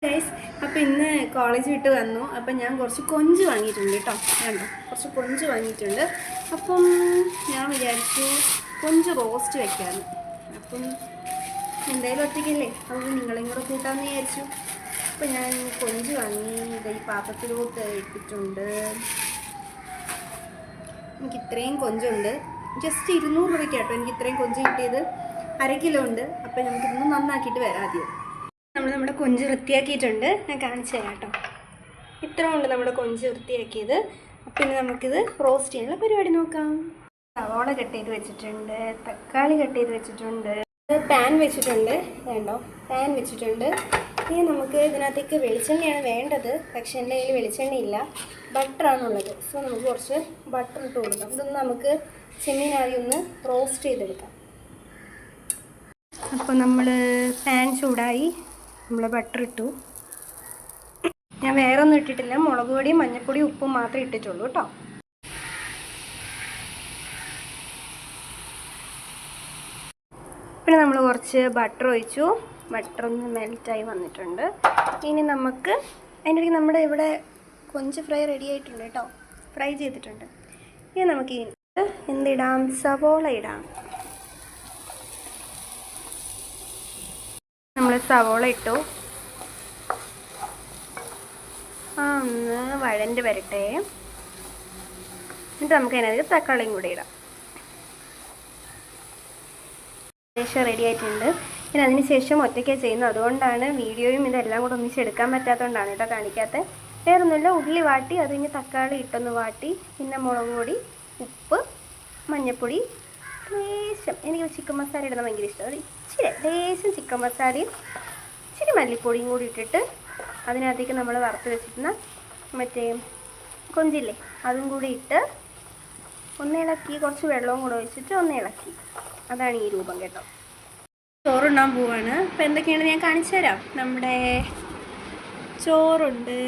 Guys, അപ്പോൾ ഇന്ന് college വിട്ട് വന്നു. അപ്പം ഞാൻ കുറച്ച് കൊഞ്ച് വാങ്ങിയിട്ടുണ്ട് കേട്ടോ. വേണ്ട, കുറച്ച് കൊഞ്ച് വാങ്ങിയിട്ടുണ്ട്. അപ്പം ഞാൻ വിചാരിച്ചു കൊഞ്ച് റോസ്റ്റ് വെക്കാമെന്ന്. അപ്പം എന്തായാലും ഒറ്റയ്ക്കല്ലേ, അപ്പോൾ നിങ്ങളെയും കൂടെ കൂട്ടാമെന്ന് വിചാരിച്ചു. അപ്പം ഞാൻ കൊഞ്ച് വാങ്ങി ഈ പാത്രത്തിലോട്ട് ഇട്ടിട്ടുണ്ട്. എനിക്ക് ഇത്രയും കൊഞ്ചുണ്ട്. ജസ്റ്റ് 200 രൂപയ്ക്ക് കേട്ടോ എനിക്ക് ഇത്രയും കൊഞ്ച് കിട്ടിയത്. 1/2 കിലോ ഉണ്ട്. അപ്പം നമുക്കിതൊന്ന് നന്നാക്കിയിട്ട് വരാം. ആദ്യം നമ്മുടെ കൊഞ്ച് വൃത്തിയാക്കിയിട്ടുണ്ട്. ഞാൻ കാണിച്ചു തരാം കേട്ടോ. ഇത്ര കൊണ്ട് നമ്മുടെ കൊഞ്ച് വൃത്തിയാക്കിയത്. പിന്നെ നമുക്കിത് റോസ്റ്റ് ചെയ്യാനുള്ള പരിപാടി നോക്കാം. സവാള കട്ട് ചെയ്ത് വെച്ചിട്ടുണ്ട്, തക്കാളി കട്ട് ചെയ്ത് വെച്ചിട്ടുണ്ട്, പാൻ വെച്ചിട്ടുണ്ട്. വേണ്ടോ, പാൻ വെച്ചിട്ടുണ്ട്. ഇനി നമുക്ക് ഇതിനകത്തേക്ക് വെളിച്ചെണ്ണയാണ് വേണ്ടത്. പക്ഷെ എൻ്റെ കയ്യിൽ വെളിച്ചെണ്ണയില്ല, ബട്ടറാണുള്ളത്. സോ നമുക്ക് കുറച്ച് ബട്ടർ ഇട്ട് കൊടുക്കാം. ഇതൊന്ന് നമുക്ക് ചെമ്മീനായി ഒന്ന് റോസ്റ്റ് ചെയ്തെടുക്കാം. അപ്പോൾ നമ്മൾ പാൻ ചൂടായി, നമ്മൾ ബട്ടർ ഇട്ടു. ഞാൻ വേറെ ഒന്നും ഇട്ടിട്ടില്ല, മുളക് പൊടിയും മഞ്ഞൾപ്പൊടിയും ഉപ്പും മാത്രമേ ഇട്ടിട്ടുള്ളൂ കേട്ടോ. പിന്നെ നമ്മൾ കുറച്ച് ബട്ടർ ഒഴിച്ചു. ബട്ടർ ഒന്ന് മെൽറ്റായി വന്നിട്ടുണ്ട്. ഇനി നമുക്ക് അതിൻ്റെ ഇടയ്ക്ക് നമ്മുടെ ഇവിടെ കൊഞ്ച് ഫ്രൈ റെഡി ആയിട്ടുണ്ട് കേട്ടോ, ഫ്രൈ ചെയ്തിട്ടുണ്ട്. ഇനി നമുക്ക് എന്തിടാം, സവോള ഇടാം. നമ്മൾ സവോള ഇട്ടു. ഒന്ന് വഴണ്ട് വരട്ടെ. എന്നിട്ട് നമുക്ക് അതിനകത്ത് തക്കാളിയും കൂടി ഇടാം. ഏകദേശം റെഡി ആയിട്ടുണ്ട്. പിന്നെ അതിന് ശേഷം ഒറ്റയ്ക്കാണ് ചെയ്യുന്നത്, അതുകൊണ്ടാണ് വീഡിയോയും ഇതെല്ലാം കൂടെ ഒന്നിച്ചെടുക്കാൻ പറ്റാത്തതുകൊണ്ടാണ് കേട്ടോ കാണിക്കാത്തത്. വേറൊന്നുമില്ല, ഉള്ളി വാട്ടി അത് കഴിഞ്ഞ് തക്കാളി ഇട്ടൊന്ന് വാട്ടി, പിന്നെ മുളക് പൊടി, ഉപ്പ്, മഞ്ഞൾപ്പൊടി, ലേശം എനിക്ക് ചിക്കൻ മസാല ഇടുന്നത് ഭയങ്കര ഇഷ്ടമാണ്. ഇച്ചിരി ലേശം ചിക്കൻ മസാലയും ഇച്ചിരി മല്ലിപ്പൊടിയും കൂടി ഇട്ടിട്ട് അതിനകത്തേക്ക് നമ്മൾ വറുത്ത് വെച്ചിരുന്ന മറ്റേ കൊഞ്ചില്ലേ അതും കൂടി ഇട്ട് ഒന്ന് ഇളക്കി, കുറച്ച് വെള്ളവും കൂടെ ഒഴിച്ചിട്ട് ഒന്ന് ഇളക്കി. അതാണ് ഈ രൂപം കേട്ടോ. ചോറുണ്ണാൻ പോവാണ്. അപ്പോൾ എന്തൊക്കെയാണ് ഞാൻ കാണിച്ചു തരാം. നമ്മുടെ ചോറുണ്ട്,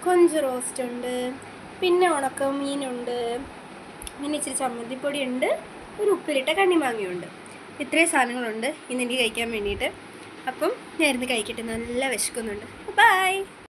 കൊഞ്ച് റോസ്റ്റ് ഉണ്ട്, പിന്നെ ഉണക്ക മീനുണ്ട്, പിന്നെ ഇച്ചിരി ചമ്മന്തിപ്പൊടി ഉണ്ട്, ഒരു ഉപ്പിലിട്ട കണ്ണിമാങ്ങയുണ്ട്. ഇത്രയും സാധനങ്ങളുണ്ട് ഇന്ന് എനിക്ക് കഴിക്കാൻ വേണ്ടിയിട്ട്. അപ്പം ഞാൻ ഇരുന്ന് കഴിക്കട്ടെ, നല്ല വിശക്കുന്നുണ്ട്. ബൈ.